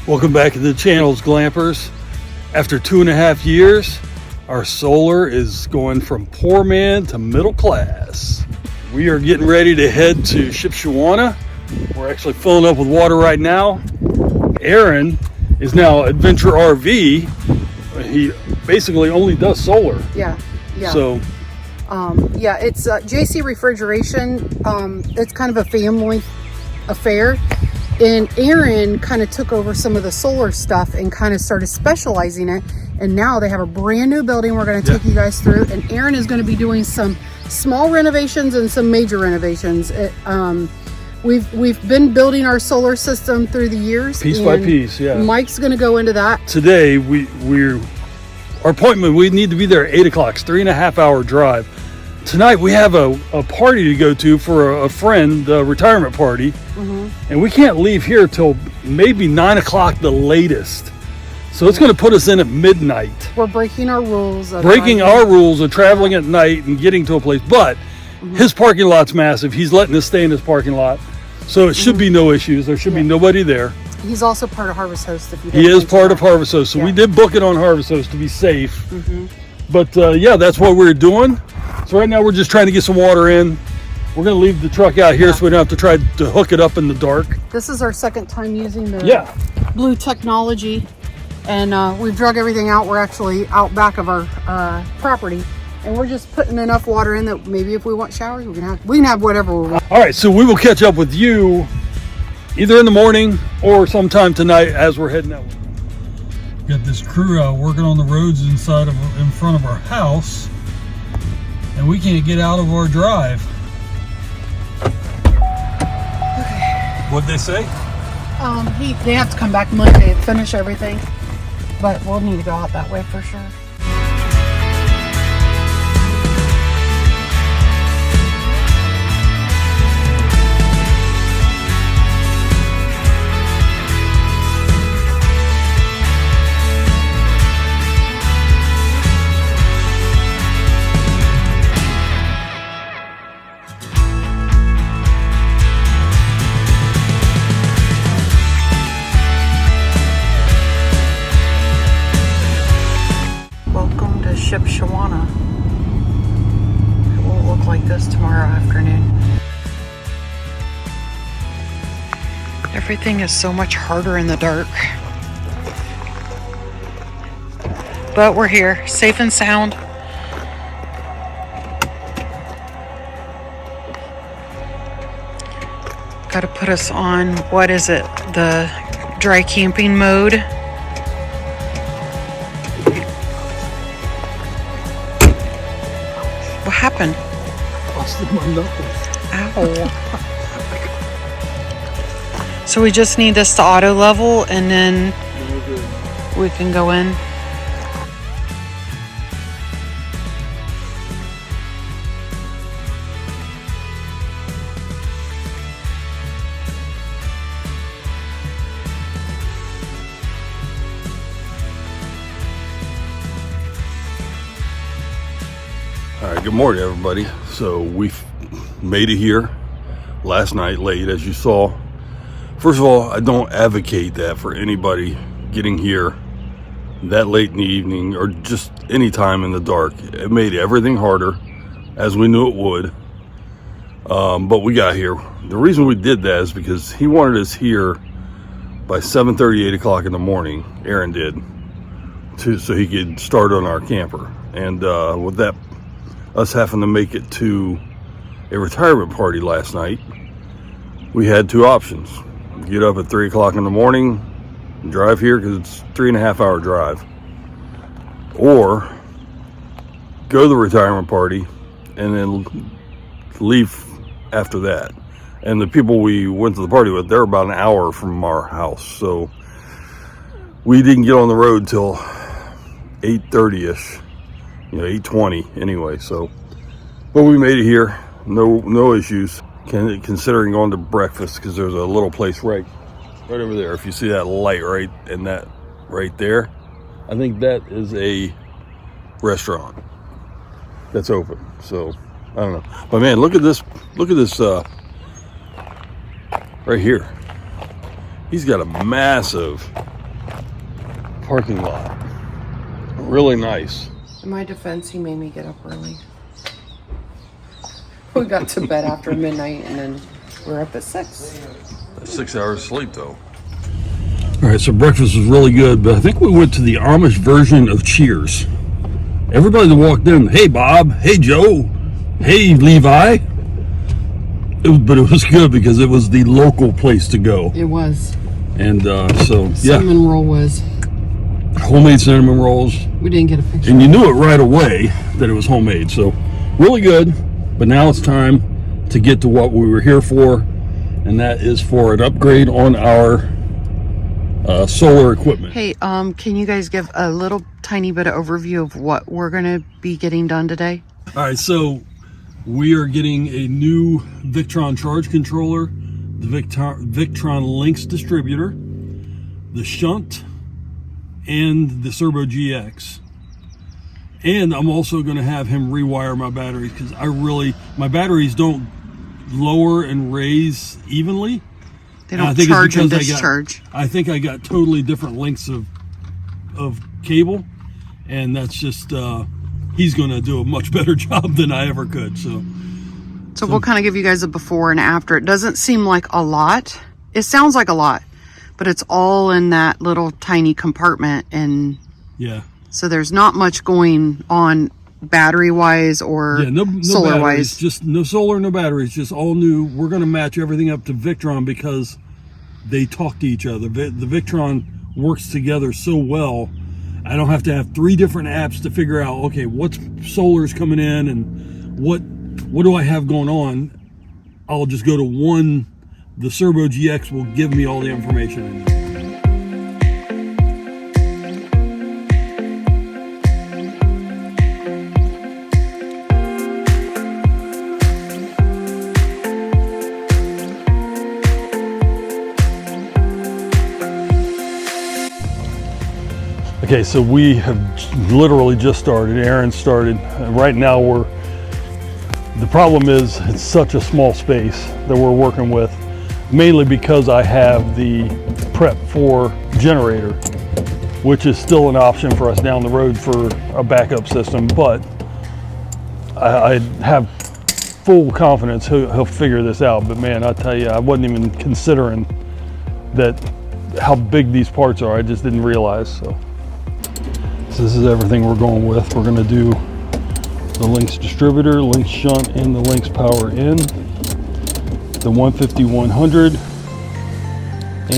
Welcome back to the channels, Glampers. After 2.5 years, our solar is going from poor man to middle class. We are getting ready to head to Shipshewana. We're actually filling up with water right now. Aaron is now Adventure RV. He basically only does solar. Yeah. So, it's JC Refrigeration. It's kind of a family affair. And Aaron kind of took over some of the solar stuff and kind of started specializing it. And now they have a brand new building we're going to take you guys through. And Aaron is going to be doing some small renovations and some major renovations. We've been building our solar system through the years. Piece by piece, yeah. Mike's going to go into that. Today, our appointment, we need to be there at 8 o'clock. It's 3.5 hour drive. Tonight, we have a party to go to for a friend, a retirement party. And we can't leave here till maybe 9 o'clock the latest. So it's going to put us in at midnight. We're breaking our rules. Breaking our rules of traveling at night and getting to a place. But his parking lot's massive. He's letting us stay in his parking lot. So it should be no issues. There should be nobody there. He's also part of Harvest Host. He is part of Harvest Host. So we did book it on Harvest Host to be safe. But that's what we're doing. So right now we're just trying to get some water in. We're going to leave the truck out here so we don't have to try to hook it up in the dark. This is our second time using the blue technology. And we've drug everything out. We're actually out back of our property. And we're just putting enough water in that maybe if we want showers, we can have whatever we want. All right, so we will catch up with you either in the morning or sometime tonight as we're heading out. Got this crew out working on the roads in front of our house. And we can't get out of our drive. What'd they say? They have to come back Monday and finish everything, but we'll need to go out that way for sure. Shipshewana. It won't look like this tomorrow afternoon. Everything is so much harder in the dark. But we're here, safe and sound. Got to put us on, what is it? The dry camping mode. What happened? Busted my knuckles. Ow. So we just need this to auto level and then we can go in. All right, good morning, everybody. So we've made it here last night late, as you saw. First of all, I don't advocate that for anybody getting here that late in the evening or just any time in the dark. It made everything harder, as we knew it would. But we got here. The reason we did that is because he wanted us here by 7:30, 8 o'clock in the morning. Aaron did, so he could start on our camper. And with that, us having to make it to a retirement party last night, we had two options. Get up at 3 o'clock in the morning and drive here because it's 3.5 hour drive, or go to the retirement party and then leave after that. And the people we went to the party with, they're about an hour from our house, so we didn't get on the road till 8:30ish. 8:20 anyway. So, but we made it here, no issues. Considering going to breakfast, because there's a little place right over there. If you see that light right and that right there, I think that is a restaurant that's open. So I don't know, but man, look at this right here. He's got a massive parking lot. Really nice. In my defense, he made me get up early. We got to bed after midnight and then we're up at 6. That's 6 hours sleep though. All right, so breakfast was really good, but I think we went to the Amish version of Cheers. Everybody that walked in, hey Bob, hey Joe, hey Levi. But it was good because it was the local place to go. It was. And so, yeah. Cinnamon roll was. Homemade cinnamon rolls. We didn't get a picture. And you knew it right away that it was homemade. So, really good. But now it's time to get to what we were here for. And that is for an upgrade on our solar equipment. Hey, can you guys give a little tiny bit of overview of what we're going to be getting done today? All right, so we are getting a new Victron charge controller, the Victron Links distributor, the shunt, and the Servo GX. And I'm also going to have him rewire my batteries because my batteries don't lower and raise evenly. They don't charge and discharge. I think I got totally different lengths of cable, and that's just he's going to do a much better job than I ever could. So we'll kind of give you guys a before and after. It doesn't seem like a lot. It sounds like a lot, but it's all in that little tiny compartment, and yeah. So there's not much going on battery wise or solar wise. Just no solar, no batteries, just all new. We're going to match everything up to Victron because they talk to each other. The Victron works together so well. I don't have to have 3 different apps to figure out, okay, what's solar's coming in and what do I have going on. I'll just go to one. The Servo GX will give me all the information. Okay, so we have literally just started. Aaron started. Right now the problem is it's such a small space that we're working with, mainly because I have the Prep 4 generator, which is still an option for us down the road for a backup system, but I have full confidence he'll figure this out. But man, I tell you, I wasn't even considering how big these parts are. I just didn't realize. So this is everything we're going with. We're going to do the Links distributor, Links shunt, and the Links power in, the 150-100,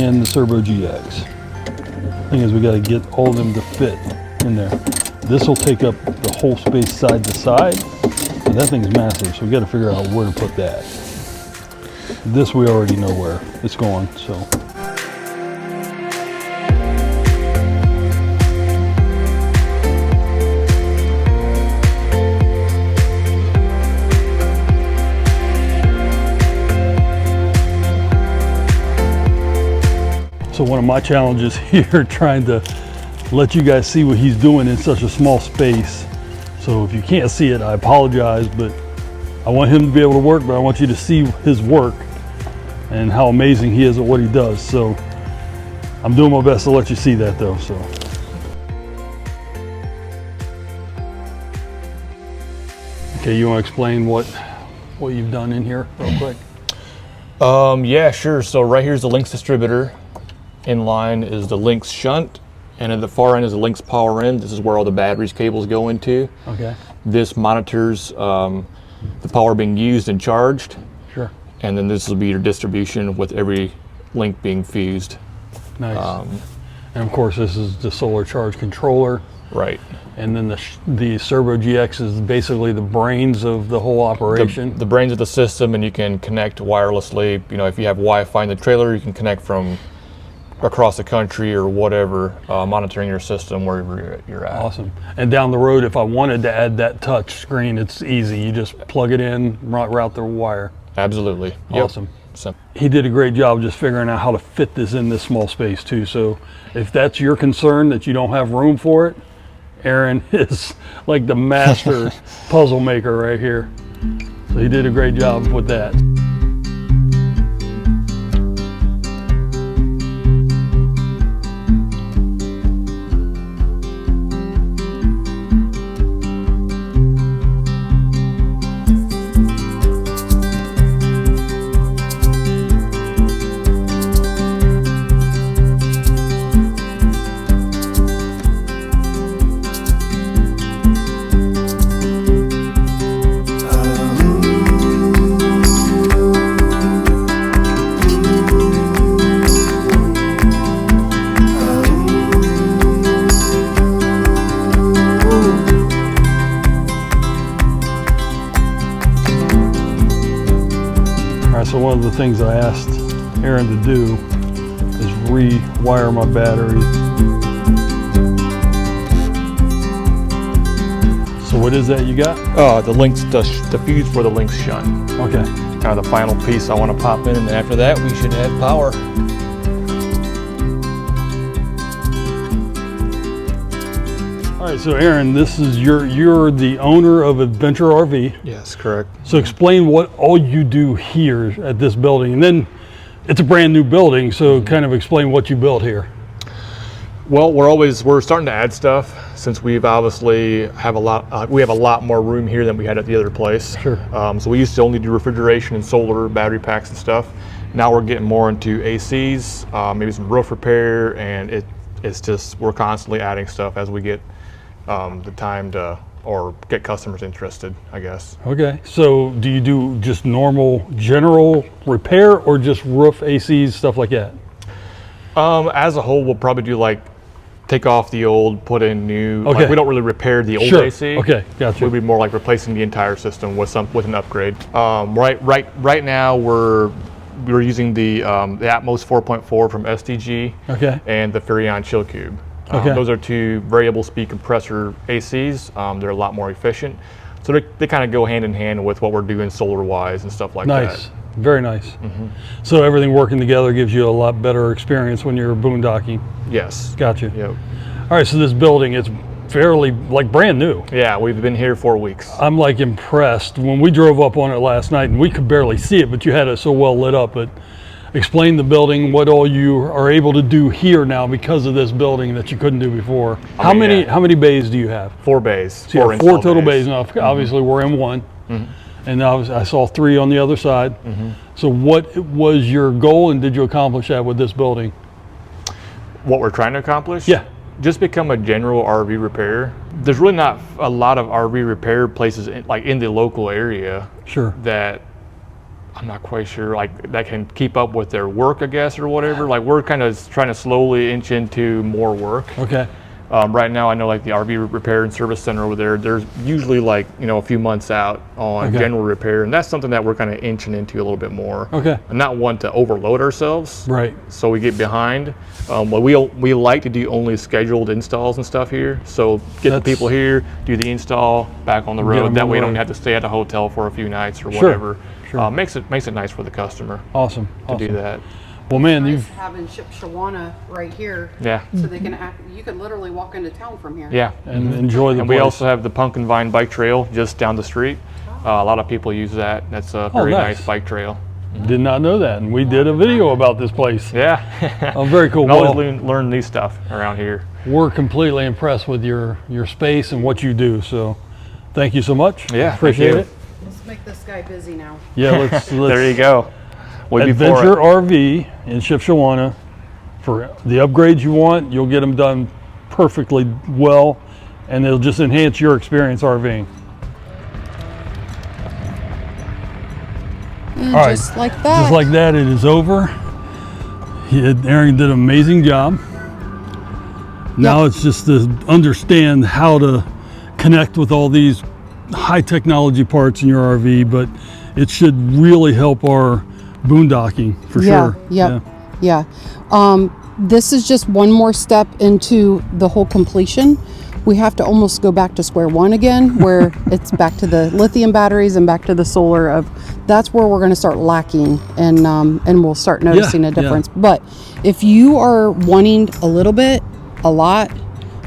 and the Servo GX. Thing is, we got to get all of them to fit in there. This will take up the whole space side to side. And that thing's massive, so we got to figure out where to put that. This we already know where it's going, so. So one of my challenges here, trying to let you guys see what he's doing in such a small space. So if you can't see it, I apologize, but I want him to be able to work, but I want you to see his work and how amazing he is at what he does. So I'm doing my best to let you see that though, so. Okay, you want to explain what you've done in here real quick? Yeah, sure. So right here's the Links distributor. In line is the Links shunt, and at the far end is the Links power in. This is where all the batteries cables go into. Okay. This monitors the power being used and charged. Sure. And then this will be your distribution with every link being fused. Nice. And of course, this is the solar charge controller. Right. And then the Servo GX is basically the brains of the whole operation. The brains of the system, and you can connect wirelessly. You know, if you have Wi-Fi in the trailer, you can connect from across the country or whatever, monitoring your system wherever you're at. Awesome. And down the road, if I wanted to add that touch screen, it's easy. You just plug it in, route the wire. Absolutely. Awesome. Yep. So he did a great job just figuring out how to fit this in this small space too. So if that's your concern that you don't have room for it, Aaron is like the master puzzle maker right here. So he did a great job with that. one of the things I asked Aaron to do is rewire my battery. So what is that you got? The links, the fuse for the links shunt. Okay. Kind of the final piece I want to pop in, and then after that we should have power. All right, so Aaron, this is you're the owner of Adventure RV. Yes, correct. So explain what all you do here at this building, and then it's a brand new building, so kind of explain what you built here. Well, we're starting to add stuff since we've obviously have a lot more room here than we had at the other place. Sure. So we used to only do refrigeration and solar battery packs and stuff. Now we're getting more into ACs, maybe some roof repair, and it's just we're constantly adding stuff as we get the time to or get customers interested, I guess. Okay, so do you do just normal general repair or just roof ACs, stuff like that? As a whole, we'll probably do like take off the old, put in new. Okay. Like we don't really repair the old Sure. AC. Okay, gotcha. We'd be more like replacing the entire system with an upgrade. Right now we're using the Atmos 4.4 from STG. Okay. And the Furrion Chill Cube. Okay. Those are two variable speed compressor ACs. They're a lot more efficient. So they kind of go hand in hand with what we're doing solar wise and stuff like that. Nice, very nice. So everything working together gives you a lot better experience when you're boondocking. Yes. Gotcha. Yep. All right, so this building, it's fairly like brand new. Yeah, we've been here 4 weeks. I'm like impressed. When we drove up on it last night, and we could barely see it, but you had it so well lit up. But explain the building, what all you are able to do here now because of this building that you couldn't do before. How many bays do you have? 4 bays. So you have 4 total bays. Now, obviously we're in one, and I saw 3 on the other side. So what was your goal, and did you accomplish that with this building? What we're trying to accomplish? Yeah. Just become a general RV repair. There's really not a lot of RV repair places in the local area. Sure. That I'm not quite sure, like that can keep up with their work, I guess, or whatever. Like we're kind of trying to slowly inch into more work. Okay. Right now, I know like the RV repair and service center over there, there's usually like, a few months out on general repair. And that's something that we're kind of inching into a little bit more. Okay. And not want to overload ourselves. Right. So we get behind. But we like to do only scheduled installs and stuff here. So get the people here, do the install, back on the road. That way we don't have to stay at a hotel for a few nights or whatever. Sure. Makes it nice for the customer. Awesome. To do that. Well, man, Nice you've having Shipshawana right here. Yeah. So they can you can literally walk into town from here. Yeah. and enjoy the And place. we also have the Pumpkin Vine bike trail just down the street. A lot of people use that. That's a very nice. nice bike trail. Did not know that, and we did a video about this place. Yeah. Oh, very cool. You can always learn new stuff around here. We're completely impressed with your space and what you do. So, thank you so much. Yeah, appreciate thank it. Let's make this guy busy now. Yeah, let's There you go. Adventure RV in Shipshawana. For the upgrades you want, you'll get them done perfectly well, and it'll just enhance your experience RVing. And All right, just like that. Just like that, it is over. Aaron did an amazing job. Now it's just to understand how to connect with all these high technology parts in your RV, but it should really help our boondocking for sure. Yeah. This is just one more step into the whole completion. We have to almost go back to square one again, where it's back to the lithium batteries and back to the solar. That's where we're going to start lacking, and we'll start noticing a difference. But if you are wanting a little bit, a lot,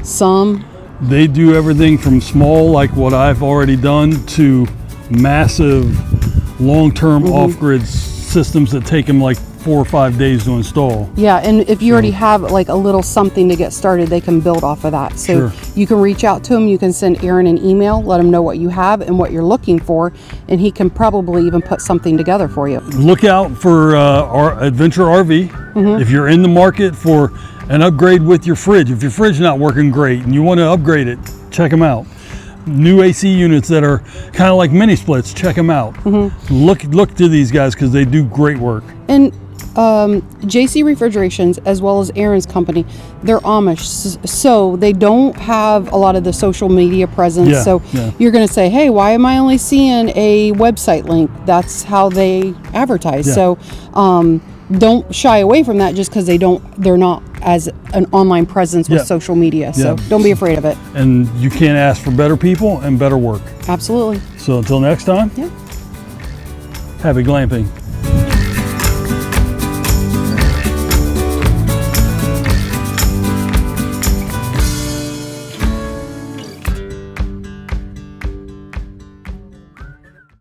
some, they do everything from small, like what I've already done, to massive, long-term off-grid systems that take them like 4 or 5 days to install. Yeah, and if you already have like a little something to get started, they can build off of that. So you can reach out to him, you can send Aaron an email, let him know what you have and what you're looking for, and he can probably even put something together for you. Look out for our Adventure RV. If you're in the market for an upgrade with your fridge, if your fridge is not working great and you want to upgrade it, check them out. New AC units that are kind of like mini splits, check them out. Look to these guys because they do great work. And JC Refrigerations, as well as Aaron's company, they're Amish, so they don't have a lot of the social media presence. Yeah, So yeah. you're going to say, hey, why am I only seeing a website link? That's how they advertise. Yeah. So don't shy away from that just because they're not as an online presence with Yeah. social media. So Yeah. don't be afraid of it. And you can't ask for better people and better work. Absolutely. So until next time, Yeah. happy glamping.